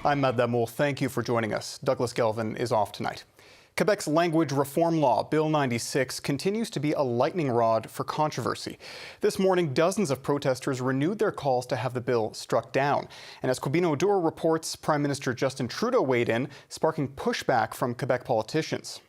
I'm Matt Damour. Thank you for joining us. Douglas Galvin is off tonight. Quebec's language reform law, Bill 96, continues to be a lightning rod for controversy. This morning, dozens of protesters renewed their calls to have the bill struck down. And as Quebino Duro reports, Prime Minister Justin Trudeau weighed in, sparking pushback from Quebec politicians.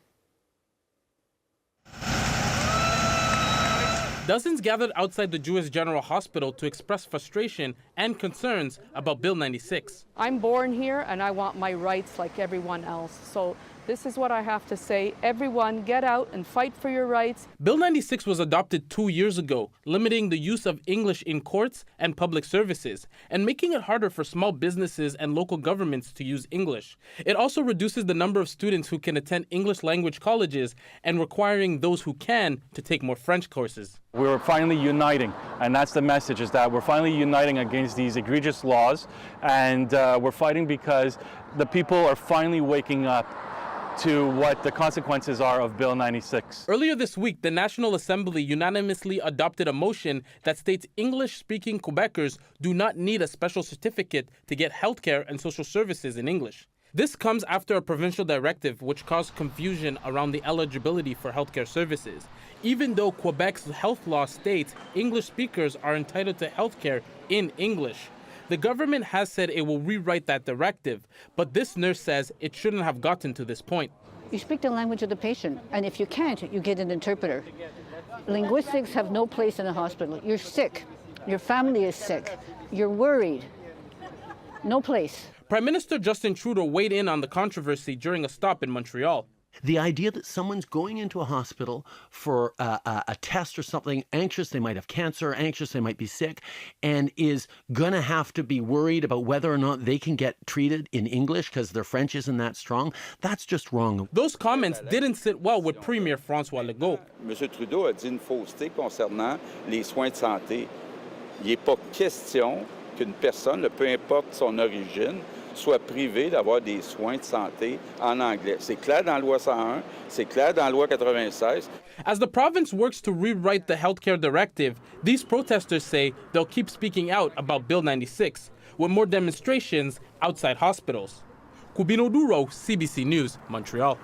Dozens gathered outside the Jewish General Hospital to express frustration and concerns about Bill 96. I'm born here and I want my rights like everyone else. So this is what I have to say. Everyone get out and fight for your rights. Bill 96 was adopted 2 years ago, limiting the use of English in courts and public services, and making it harder for small businesses and local governments to use English. It also reduces the number of students who can attend English language colleges and requiring those who can to take more French courses. We're finally uniting, and that's the message, is that we're finally uniting against these egregious laws, and we're fighting because the people are finally waking up to what the consequences are of Bill 96. Earlier this week, the National Assembly unanimously adopted a motion that states English-speaking Quebecers do not need a special certificate to get healthcare and social services in English. This comes after a provincial directive which caused confusion around the eligibility for healthcare services. Even though Quebec's health law states English speakers are entitled to healthcare in English, the government has said it will rewrite that directive, but this nurse says it shouldn't have gotten to this point. You speak the language of the patient, and if you can't, you get an interpreter. Linguistics have no place in a hospital. You're sick. Your family is sick. You're worried. No place. Prime Minister Justin Trudeau weighed in on the controversy during a stop in Montreal. The idea that someone's going into a hospital for a test or something, anxious, they might have cancer, anxious, they might be sick, and is going to have to be worried about whether or not they can get treated in English because their French isn't that strong, that's just wrong. Those comments didn't sit well with Premier François Legault. M. Trudeau a dit une fausseté concernant les soins de santé. Il n'est pas question qu'une personne, peu importe son origine, soit privé d'avoir des soins de santé en anglais. C'est clair dans la loi 101, c'est clair dans la loi 96. As the province works to rewrite the healthcare directive, these protesters say they'll keep speaking out about Bill 96, with more demonstrations outside hospitals. Quebino Duro, CBC News, Montreal.